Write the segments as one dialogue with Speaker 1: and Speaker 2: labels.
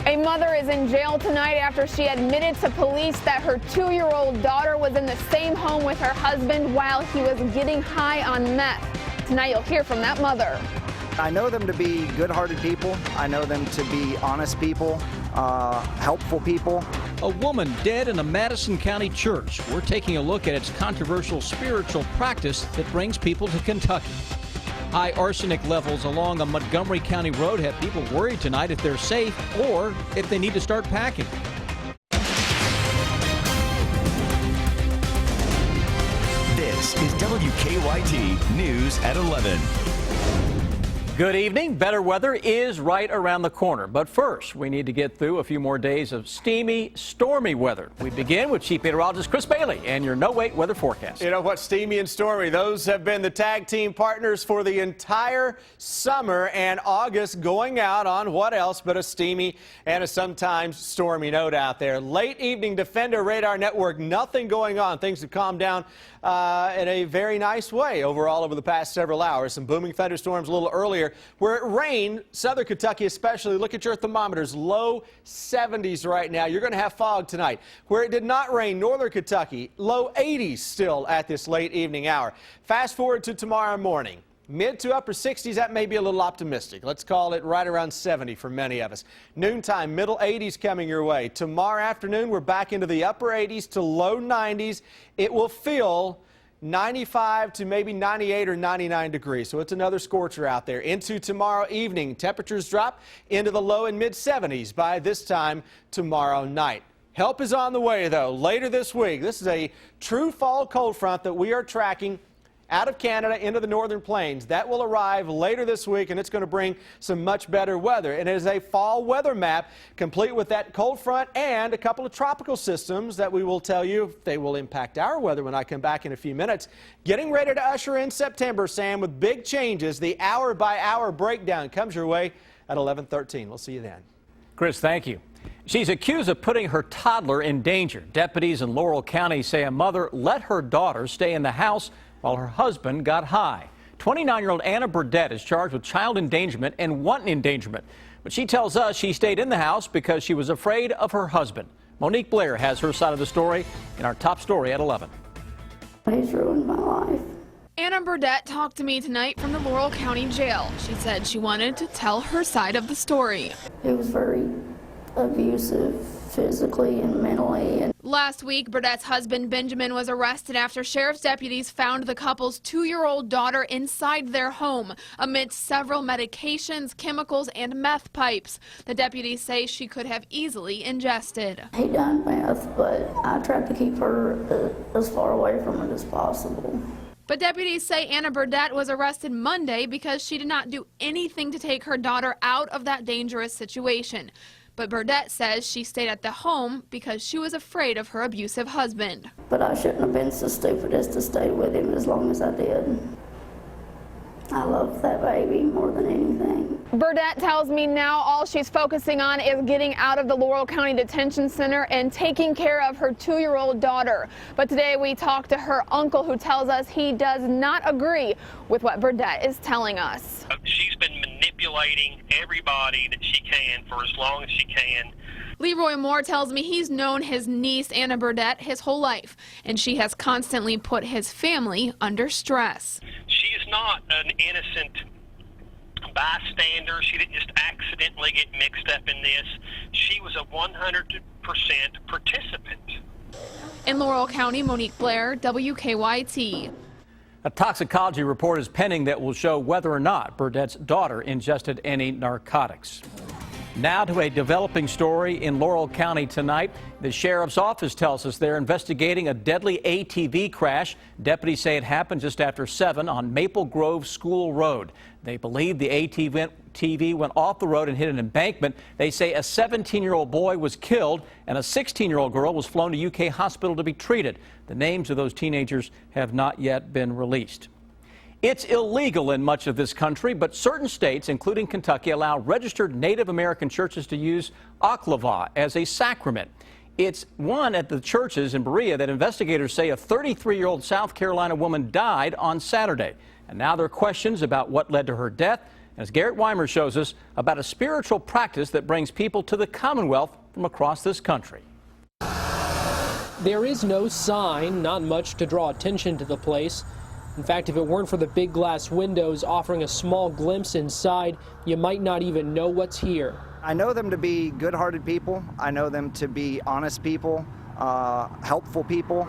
Speaker 1: A mother is in jail tonight after she admitted to police that her 2-year-old daughter was in the same home with her husband while he was getting high on meth. Tonight you'll hear from that mother.
Speaker 2: I know them to be good-hearted people. I know them to be honest people, helpful people.
Speaker 3: A woman dead in a Madison County church. We're taking a look at its controversial spiritual practice that brings people to Kentucky. High arsenic levels along a Montgomery County road have people worried tonight if they're safe or if they need to start packing.
Speaker 4: This is WKYT News at 11.
Speaker 3: Good evening. Better weather is right around the corner. But first, we need to get through a few more days of steamy, stormy weather. We begin with Chief Meteorologist Chris Bailey and your no-wait weather forecast.
Speaker 5: You know what? Steamy and stormy. Those have been the tag team partners for the entire summer and August, going out on what else but a steamy and a sometimes stormy note out there. Late evening Defender radar network. Nothing going on. Things have calmed down in a very nice way overall over the past several hours. Some booming thunderstorms a little earlier. Where it rained, southern Kentucky especially, look at your thermometers, low 70s right now. You're going to have fog tonight. Where it did not rain, northern Kentucky, low 80s still at this late evening hour. Fast forward to tomorrow morning. Mid to upper 60s, that may be a little optimistic. Let's call it right around 70 for many of us. Noontime, middle 80s coming your way. Tomorrow afternoon, we're back into the upper 80s to low 90s. It will feel 95 to maybe 98 or 99 degrees. So it's another scorcher out there. Into tomorrow evening, temperatures drop into the low and mid 70s by this time tomorrow night. Help is on the way, though. Later this week, this is a true fall cold front that we are tracking out of Canada into the northern plains. That will arrive later this week, and it's going to bring some much better weather. It is a fall weather map complete with that cold front and a couple of tropical systems that we will tell you they will impact our weather when I come back in a few minutes. Getting ready to usher in September, Sam, with big changes. The hour-by-hour breakdown comes your way at 11:13. We'll see you then.
Speaker 3: Chris, thank you. She's accused of putting her toddler in danger. Deputies in Laurel County say a mother let her daughter stay in the house while her husband got high. 29-year-old Anna Burdett is charged with child endangerment and wanton endangerment. But she tells us she stayed in the house because she was afraid of her husband. Monique Blair has her side of the story in our top story at 11.
Speaker 6: He's ruined my life.
Speaker 1: Anna Burdett talked to me tonight from the Laurel County Jail. She said she wanted to tell her side of the story.
Speaker 6: He was very abusive physically and mentally.
Speaker 1: Last week, Burdett's husband Benjamin was arrested after sheriff's deputies found the couple's 2-year-old daughter inside their home amidst several medications, chemicals, and meth pipes. The deputies say she could have easily ingested.
Speaker 6: He done meth, but I tried to keep her as far away from it as possible.
Speaker 1: But deputies say Anna Burdett was arrested Monday because she did not do anything to take her daughter out of that dangerous situation. But Burdett says she stayed at the home because she was afraid of her abusive husband.
Speaker 6: But I shouldn't have been so stupid as to stay with him as long as I did. I love that baby more than anything.
Speaker 1: Burdett tells me now all she's focusing on is getting out of the Laurel County Detention Center and taking care of her 2-year-old daughter. But today we talked to her uncle, who tells us he does not agree with what Burdett is telling us.
Speaker 7: She's been manipulating everybody that she can for as long as she can.
Speaker 1: Leroy Moore tells me he's known his niece, Anna Burdett, his whole life, and she has constantly put his family under stress.
Speaker 7: She's not an innocent bystander. She didn't just accidentally get mixed up in this. She was a 100% participant.
Speaker 1: In Laurel County, Monique Blair, WKYT.
Speaker 3: A toxicology report is pending that will show whether or not Burdett's daughter ingested any narcotics. Now to a developing story in Laurel County tonight. The sheriff's office tells us they're investigating a deadly ATV crash. Deputies say it happened just after 7 on Maple Grove School Road. They believe the ATV went off the road and hit an embankment. They say a 17-year-old boy was killed and a 16-year-old girl was flown to UK hospital to be treated. The names of those teenagers have not yet been released. It's illegal in much of this country, but certain states, including Kentucky, allow registered Native American churches to use baklava as a sacrament. It's one at the churches in Berea that investigators say a 33-year-old South Carolina woman died on Saturday. And now there are questions about what led to her death As Garrett Weimer shows us about a spiritual practice that brings people to the Commonwealth from across this country.
Speaker 8: There is no sign, not much to draw attention to the place. In fact, if it weren't for the big glass windows offering a small glimpse inside, you might not even know what's here.
Speaker 2: I know them to be good-hearted people. I know them to be honest people, helpful people.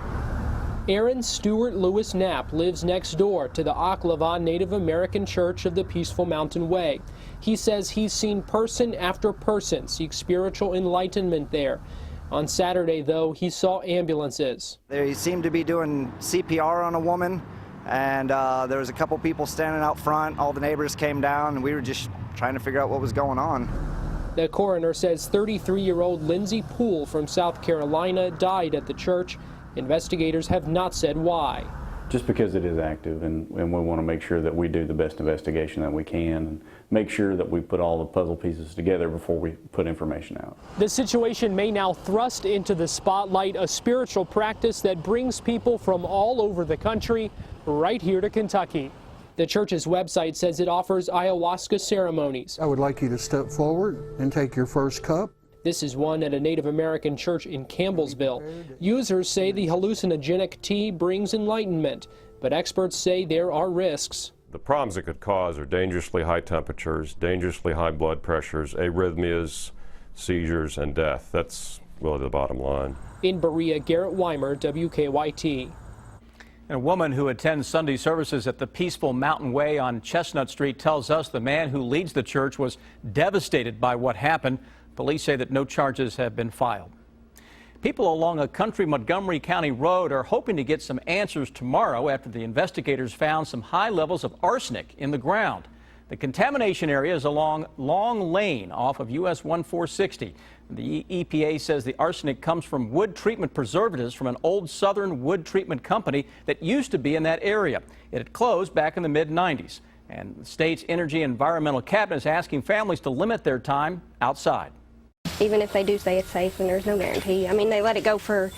Speaker 8: Aaron Stewart Lewis Knapp lives next door to the Ocklawaha Native American Church of the Peaceful Mountain Way. He says he's seen person after person seek spiritual enlightenment there. On Saturday, though, he saw ambulances.
Speaker 2: They seemed to be doing CPR on a woman, and there was a couple people standing out front. All the neighbors came down, and we were just trying to figure out what was going on.
Speaker 8: The coroner says 33-year-old Lindsay Poole from South Carolina died at the church. Investigators have not said why.
Speaker 9: Just because it is active, and we want to make sure that we do the best investigation that we can and make sure that we put all the puzzle pieces together before we put information out.
Speaker 8: The situation may now thrust into the spotlight a spiritual practice that brings people from all over the country right here to Kentucky. The church's website says it offers ayahuasca ceremonies.
Speaker 10: I would like you to step forward and take your first cup.
Speaker 8: This is one at a Native American church in Campbellsville. Users say the hallucinogenic tea brings enlightenment, but experts say there are risks.
Speaker 11: The problems it could cause are dangerously high temperatures, dangerously high blood pressures, arrhythmias, seizures, and death. That's really the bottom line.
Speaker 8: In Berea, Garrett Weimer, WKYT.
Speaker 3: And a woman who attends Sunday services at the Peaceful Mountain Way on Chestnut Street tells us the man who leads the church was devastated by what happened. Police say that no charges have been filed. People along a country Montgomery County road are hoping to get some answers tomorrow after the investigators found some high levels of arsenic in the ground. The contamination area is along Long Lane off of US 1460. The EPA says the arsenic comes from wood treatment preservatives from an old Southern wood treatment company that used to be in that area. It had closed back in the mid-90s. And the state's Energy and Environmental Cabinet is asking families to limit their time outside.
Speaker 12: Even if they do say it's safe, and there's no guarantee. I mean, they let it go for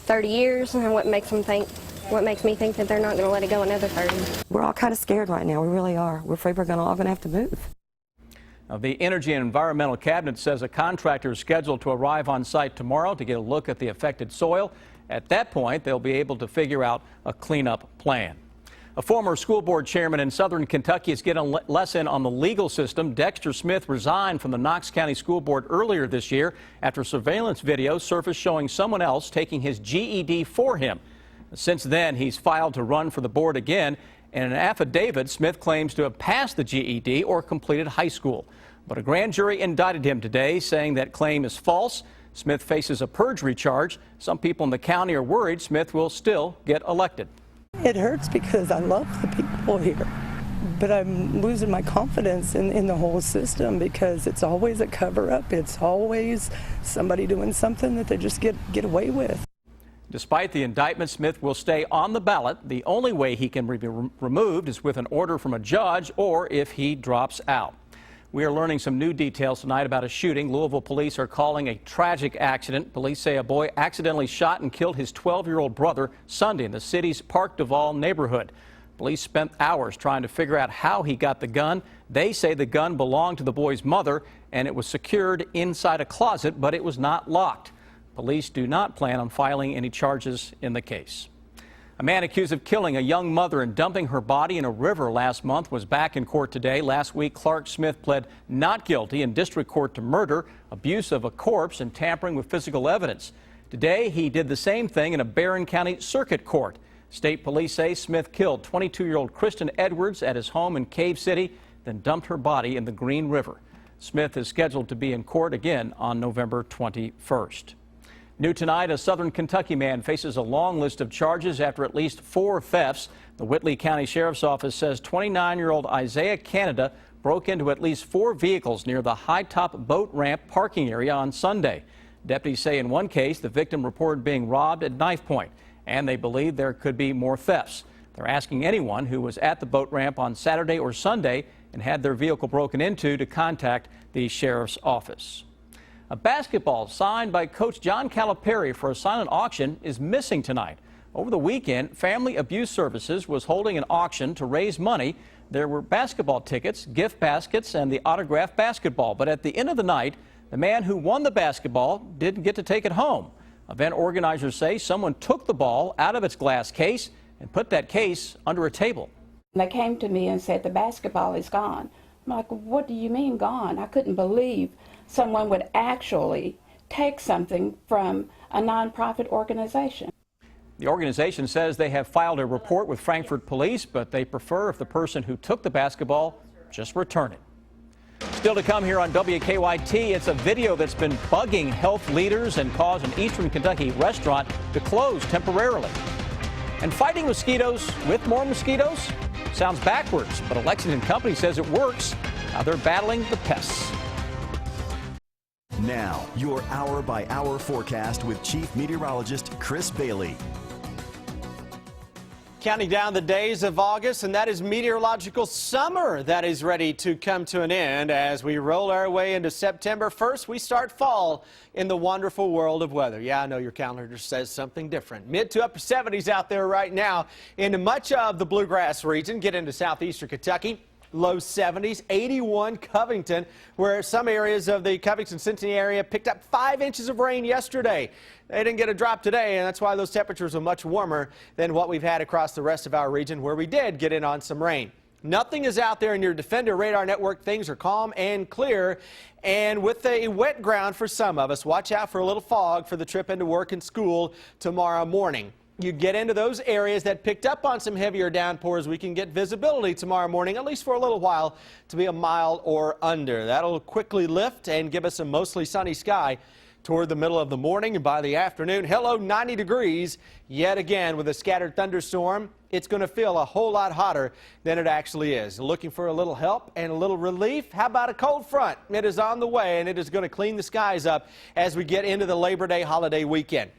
Speaker 12: 30 years, and what makes me think that they're not going to let it go another 30?
Speaker 13: We're all kind of scared right now. We really are. We're afraid we're all going to have to move.
Speaker 3: Now, the Energy and Environmental Cabinet says a contractor is scheduled to arrive on site tomorrow to get a look at the affected soil. At that point, they'll be able to figure out a cleanup plan. A former school board chairman in southern Kentucky is getting a lesson on the legal system. Dexter Smith resigned from the Knox County School Board earlier this year after surveillance video surfaced showing someone else taking his GED for him. Since then, he's filed to run for the board again. In an affidavit, Smith claims to have passed the GED or completed high school. But a grand jury indicted him today, saying that claim is false. Smith faces a perjury charge. Some people in the county are worried Smith will still get elected.
Speaker 13: It hurts because I love the people here, but I'm losing my confidence in the whole system because it's always a cover-up. It's always somebody doing something that they just get away with.
Speaker 3: Despite the indictment, Smith will stay on the ballot. The only way he can be removed is with an order from a judge or if he drops out. We are learning some new details tonight about a shooting Louisville police are calling a tragic accident. Police say a boy accidentally shot and killed his 12-year-old brother Sunday in the city's Park Duval neighborhood. Police spent hours trying to figure out how he got the gun. They say the gun belonged to the boy's mother and it was secured inside a closet, but it was not locked. Police do not plan on filing any charges in the case. A man accused of killing a young mother and dumping her body in a river last month was back in court today. Last week, Clark Smith pled not guilty in district court to murder, abuse of a corpse, and tampering with physical evidence. Today, he did the same thing in a Barron County Circuit Court. State police say Smith killed 22-year-old Kristen Edwards at his home in Cave City, then dumped her body in the Green River. Smith is scheduled to be in court again on November 21st. New tonight, a southern Kentucky man faces a long list of charges after at least 4 thefts. The Whitley County Sheriff's Office says 29-year-old Isaiah Canada broke into at least 4 vehicles near the high-top boat ramp parking area on Sunday. Deputies say in one case the victim reported being robbed at knife point, and they believe there could be more thefts. They're asking anyone who was at the boat ramp on Saturday or Sunday and had their vehicle broken into to contact the Sheriff's Office. A basketball signed by Coach John Calipari for a silent auction is missing tonight. Over the weekend, Family Abuse Services was holding an auction to raise money. There were basketball tickets, gift baskets, and the autographed basketball. But at the end of the night, the man who won the basketball didn't get to take it home. Event organizers say someone took the ball out of its glass case and put that case under a table.
Speaker 14: They came to me and said, the basketball is gone. I'm like, what do you mean gone? I couldn't believe someone would actually take something from a nonprofit organization.
Speaker 3: The organization says they have filed a report with Frankfort police, but they prefer if the person who took the basketball just return it. Still to come here on WKYT, it's a video that's been bugging health leaders and caused an Eastern Kentucky restaurant to close temporarily. And fighting mosquitoes with more mosquitoes sounds backwards, but a Lexington company says it works. Now they're battling the pests.
Speaker 4: Now, your hour-by-hour forecast with Chief Meteorologist Chris Bailey.
Speaker 5: Counting down the days of August, and that is meteorological summer that is ready to come to an end as we roll our way into September 1st. We start fall in the wonderful world of weather. Yeah, I know your calendar says something different. Mid to upper 70s out there right now into much of the bluegrass region. Get into southeastern Kentucky. Low 70s, 81 Covington, where some areas of the Covington-Cincinnati area picked up 5 inches of rain yesterday. They didn't get a drop today, and that's why those temperatures are much warmer than what we've had across the rest of our region, where we did get in on some rain. Nothing is out there in your Defender radar network. Things are calm and clear. And with a wet ground for some of us, watch out for a little fog for the trip into work and school tomorrow morning. You get into those areas that picked up on some heavier downpours, we can get visibility tomorrow morning, at least for a little while, to be a mile or under. That'll quickly lift and give us a mostly sunny sky toward the middle of the morning, and by the afternoon, hello, 90 degrees. Yet again, with a scattered thunderstorm, it's going to feel a whole lot hotter than it actually is. Looking for a little help and a little relief? How about a cold front? It is on the way, and it is going to clean the skies up as we get into the Labor Day holiday weekend.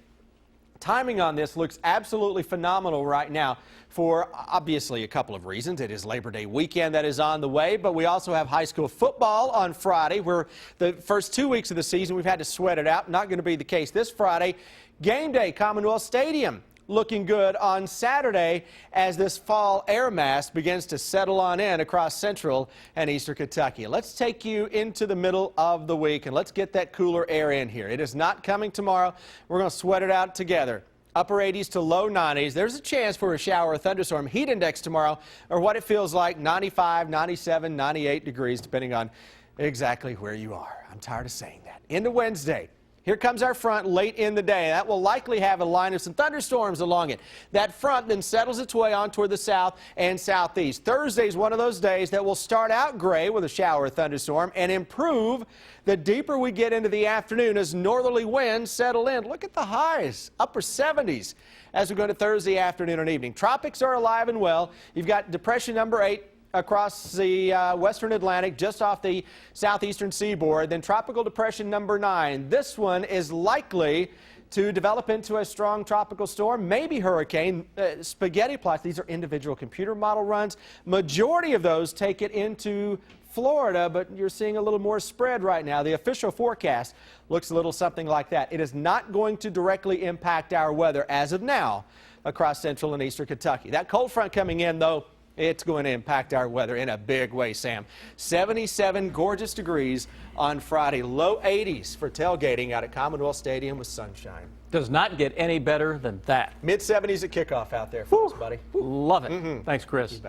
Speaker 5: Timing on this looks absolutely phenomenal right now for obviously a couple of reasons. It is Labor Day weekend that is on the way, but we also have high school football on Friday, where the first 2 weeks of the season we've had to sweat it out. Not going to be the case this Friday. Game day, Commonwealth Stadium. Looking good on Saturday as this fall air mass begins to settle on in across central and eastern Kentucky. Let's take you into the middle of the week and let's get that cooler air in here. It is not coming tomorrow. We're going to sweat it out together. Upper 80s to low 90s. There's a chance for a shower or thunderstorm. Heat index tomorrow, or what it feels like, 95, 97, 98 degrees, depending on exactly where you are. I'm tired of saying that. Into Wednesday. Here comes our front late in the day. That will likely have a line of some thunderstorms along it. That front then settles its way on toward the south and southeast. Thursday is one of those days that will start out gray with a shower or thunderstorm and improve the deeper we get into the afternoon as northerly winds settle in. Look at the highs, upper 70s as we go to Thursday afternoon and evening. Tropics are alive and well. You've got depression number 8 across the western Atlantic, just off the southeastern seaboard. Then tropical depression number 9. This one is likely to develop into a strong tropical storm, maybe hurricane. Spaghetti plots, these are individual computer model runs. Majority of those take it into Florida, but you're seeing a little more spread right now. The official forecast looks a little something like that. It is not going to directly impact our weather as of now across central and eastern Kentucky. That cold front coming in, though, it's going to impact our weather in a big way, Sam. 77 gorgeous degrees on Friday. Low 80s for tailgating out at Commonwealth Stadium with sunshine.
Speaker 3: Does not get any better than that.
Speaker 5: Mid-70s at kickoff out there for us, buddy.
Speaker 3: Love it. Thanks, Chris.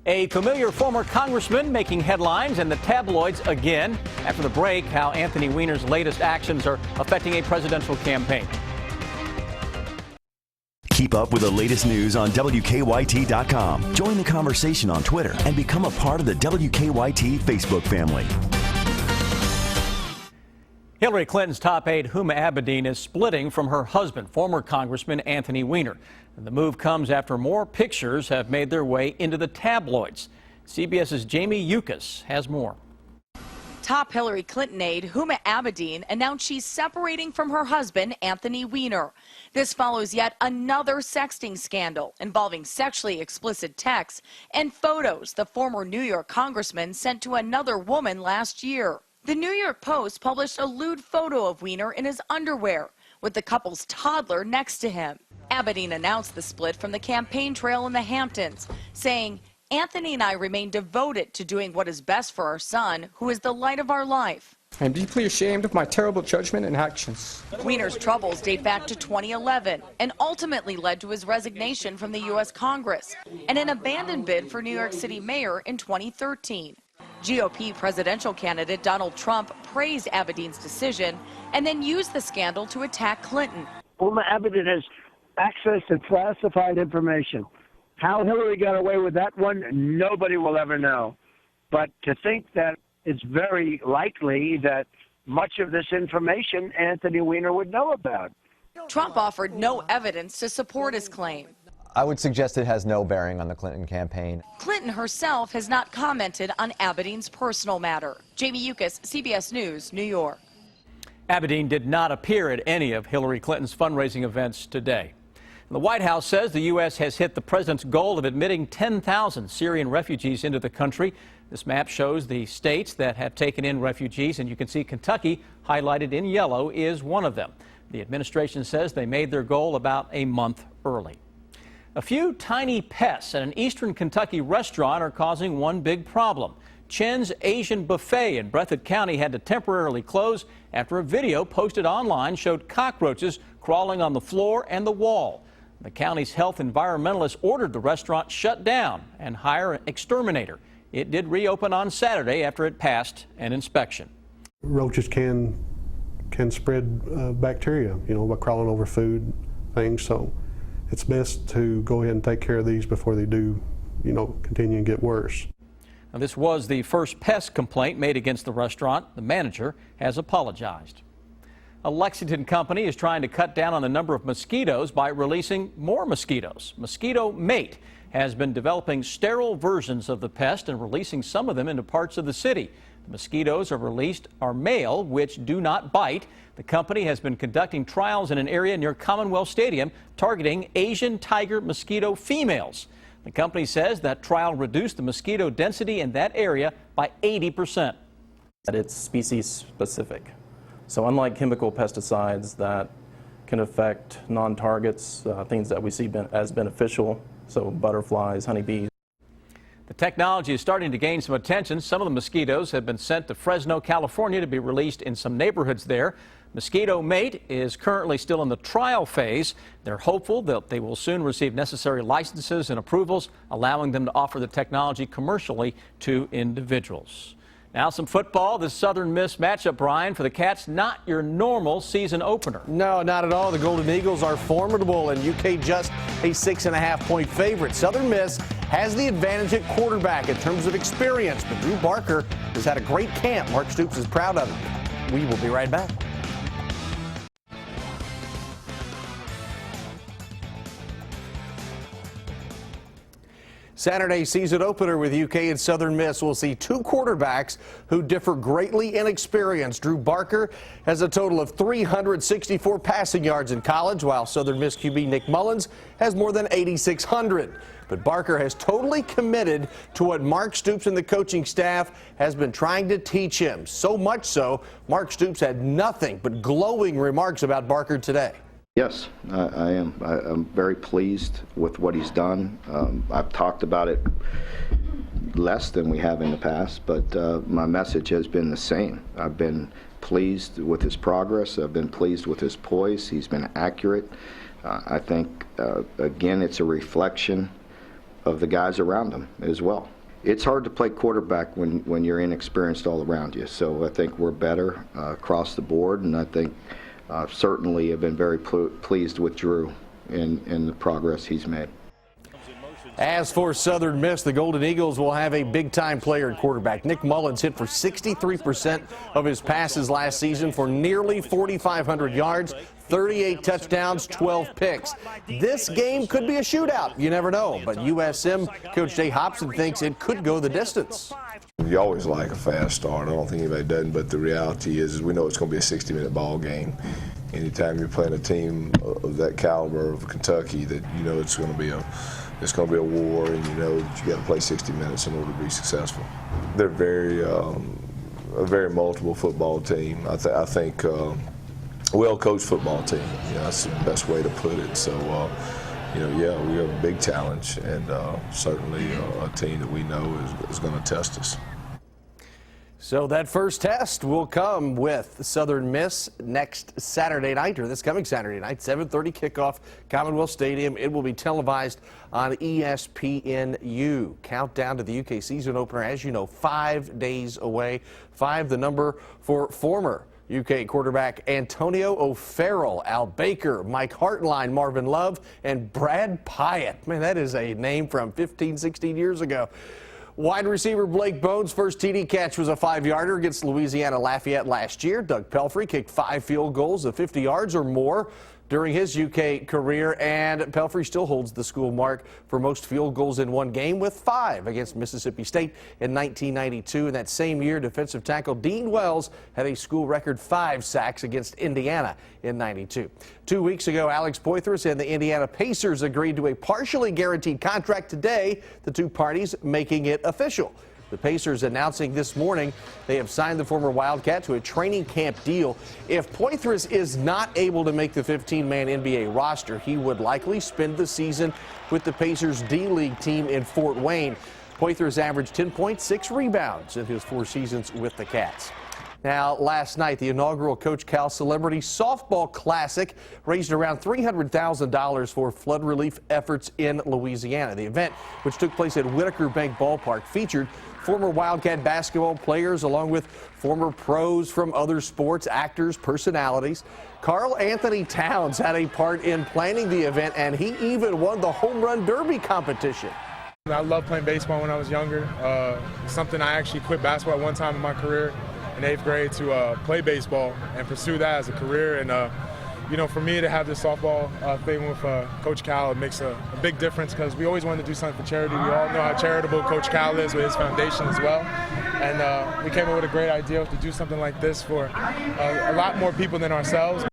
Speaker 3: A familiar former congressman making headlines in the tabloids again. After the break, how Anthony Weiner's latest actions are affecting a presidential campaign.
Speaker 4: Keep up with the latest news on WKYT.com. Join the conversation on Twitter and become a part of the WKYT Facebook family.
Speaker 3: Hillary Clinton's top aide, Huma Abedin, is splitting from her husband, former Congressman Anthony Weiner. And the move comes after more pictures have made their way into the tabloids. CBS's Jamie Yukas has more.
Speaker 15: Top Hillary Clinton aide Huma Abedin announced she's separating from her husband, Anthony Weiner. This follows yet another sexting scandal involving sexually explicit texts and photos the former New York congressman sent to another woman last year. The New York Post published a lewd photo of Weiner in his underwear with the couple's toddler next to him. Abedin announced the split from the campaign trail in the Hamptons, saying, Anthony and I remain devoted to doing what is best for our son, who is the light of our life.
Speaker 16: I am deeply ashamed of my terrible judgment and actions.
Speaker 15: Weiner's troubles date back to 2011 and ultimately led to his resignation from the U.S. Congress and an abandoned bid for New York City mayor in 2013. GOP presidential candidate Donald Trump praised Abedin's decision and then used the scandal to attack Clinton.
Speaker 17: Wilma Abedin has access to classified information. How Hillary got away with that one, nobody will ever know. But to think that it's very likely that much of this information Anthony Weiner would know about.
Speaker 15: Trump offered no evidence to support his claim.
Speaker 18: I would suggest it has no bearing on the Clinton campaign.
Speaker 15: Clinton herself has not commented on Abedin's personal matter. Jamie Yukas, CBS News, New York.
Speaker 3: Abedin did not appear at any of Hillary Clinton's fundraising events today. The White House says the U.S. has hit the president's goal of admitting 10,000 Syrian refugees into the country. This map shows the states that have taken in refugees, and you can see Kentucky, highlighted in yellow, is one of them. The administration says they made their goal about a month early. A few tiny pests at an eastern Kentucky restaurant are causing one big problem. Chen's Asian Buffet in Breathitt County had to temporarily close after a video posted online showed cockroaches crawling on the floor and the wall. The county's health environmentalists ordered the restaurant shut down and hire an exterminator. It did reopen on Saturday after it passed an inspection.
Speaker 10: Roaches can spread bacteria, by crawling over food, things. So it's best to go ahead and take care of these before they do, continue and get worse.
Speaker 3: Now, this was the first pest complaint made against the restaurant. The manager has apologized. A Lexington company is trying to cut down on the number of mosquitoes by releasing more mosquitoes. Mosquito Mate has been developing sterile versions of the pest and releasing some of them into parts of the city. The mosquitoes are male, which do not bite. The company has been conducting trials in an area near Commonwealth Stadium targeting Asian tiger mosquito females. The company says that trial reduced the mosquito density in that area by 80%.
Speaker 19: It's species specific. So unlike chemical pesticides that can affect non-targets, things that we see as beneficial, so butterflies, honeybees.
Speaker 3: The technology is starting to gain some attention. Some of the mosquitoes have been sent to Fresno, California to be released in some neighborhoods there. Mosquito Mate is currently still in the trial phase. They're hopeful that they will soon receive necessary licenses and approvals, allowing them to offer the technology commercially to individuals. Now some football. This Southern Miss matchup, Brian, for the Cats, not your normal season opener.
Speaker 5: No, not at all. The Golden Eagles are formidable, and UK just a 6.5-point favorite. Southern Miss has the advantage at quarterback in terms of experience, but Drew Barker has had a great camp. Mark Stoops is proud of him. We will be right back. Saturday's season opener with UK and Southern Miss will see two quarterbacks who differ greatly in experience. Drew Barker has a total of 364 passing yards in college, while Southern Miss QB Nick Mullins has more than 8,600. But Barker has totally committed to what Mark Stoops and the coaching staff has been trying to teach him. So much so, Mark Stoops had nothing but glowing remarks about Barker today.
Speaker 20: Yes, I am. I'm very pleased with what he's done. I've talked about it less than we have in the past, but my message has been the same. I've been pleased with his progress. I've been pleased with his poise. He's been accurate. I think, again, it's a reflection of the guys around him as well. It's hard to play quarterback when you're inexperienced all around you, so I think we're better across the board, and I think certainly have been very pleased with Drew in the progress he's made.
Speaker 5: As for Southern Miss, the Golden Eagles will have a big-time player at quarterback. Nick Mullins hit for 63% of his passes last season for nearly 4,500 yards, 38 touchdowns, 12 picks. This game could be a shootout. You never know, but USM coach Jay Hobson thinks it could go the distance.
Speaker 21: You always like a fast start. I don't think anybody doesn't, but the reality is we know it's going to be a 60-minute ball game. Anytime you're playing a team of that caliber of Kentucky, that you know it's going to be a war, and you know that you got to play 60 minutes in order to be successful. They're a very multiple football team. I think well-coached football team. You know, that's the best way to put it. So yeah, we have a big challenge, and certainly a team that we know is going to test us.
Speaker 6: So that first test will come with Southern Miss next Saturday night, or this coming Saturday night, 7:30 kickoff, Commonwealth Stadium. It will be televised on ESPNU. Countdown to the UK season opener, as you know, 5 days away. 5, the number for former UK quarterback Antonio O'Farrell, Al Baker, Mike Hartline, Marvin Love, and Brad Pyatt. Man, that is a name from 15, 16 years ago. Wide receiver Blake Bones' first TD catch was a 5-yarder against Louisiana Lafayette last year. Doug Pelfrey kicked 5 field goals of 50 yards or more during his UK career, and Pelfrey still holds the school mark for most field goals in one game with 5 against Mississippi State in 1992. In that same year, defensive tackle Dean Wells had a school record 5 sacks against Indiana in 92. 2 weeks ago, Alex Poythress and the Indiana Pacers agreed to a partially guaranteed contract today, the two parties making it official. The Pacers announcing this morning they have signed the former Wildcat to a training camp deal. If Poythress is not able to make the 15-man NBA roster, he would likely spend the season with the Pacers D-League team in Fort Wayne. Poythress averaged 10.6 rebounds in his 4 seasons with the Cats. Now, last night, the inaugural Coach Cal Celebrity Softball Classic raised around $300,000 for flood relief efforts in Louisiana. The event, which took place at Whitaker Bank Ballpark, featured former Wildcat basketball players along with former pros from other sports, actors, personalities. Carl Anthony Towns had a part in planning the event, and he even won the Home Run Derby competition.
Speaker 22: I loved playing baseball when I was younger. Something I actually quit basketball at one time in my career in 8th grade to play baseball and pursue that as a career. And for me to have this softball thing with Coach Cal, it makes a big difference because we always wanted to do something for charity. We all know how charitable Coach Cal is with his foundation as well. And we came up with a great idea to do something like this for a lot more people than ourselves.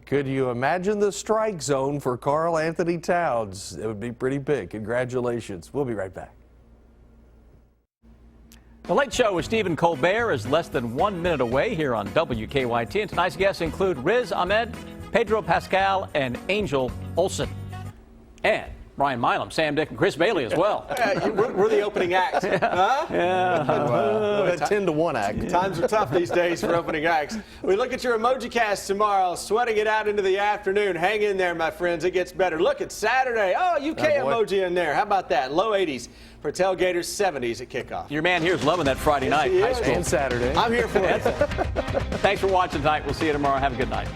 Speaker 6: Could you imagine the strike zone for Carl Anthony Towns? It would be pretty big. Congratulations. We'll be right back.
Speaker 3: The Late Show with Stephen Colbert is less than 1 minute away here on WKYT. And tonight's guests include Riz Ahmed, Pedro Pascal, and Angel Olsen. And Brian Milam, Sam Dick, and Chris Bailey as well.
Speaker 5: We're the opening act. Huh?
Speaker 6: Yeah. Wow. 10-to-1 act.
Speaker 5: Times are tough these days for opening acts. We look at your emoji cast tomorrow, sweating it out into the afternoon. Hang in there, my friends. It gets better. Look, it's Saturday. Oh, UK emoji in there. How about that? Low 80s for Tailgaters, 70s at kickoff.
Speaker 3: Your man here is loving that Friday night.
Speaker 5: High
Speaker 6: school. And Saturday.
Speaker 5: I'm here for it.
Speaker 3: Thanks for watching tonight. We'll see you tomorrow. Have a good night.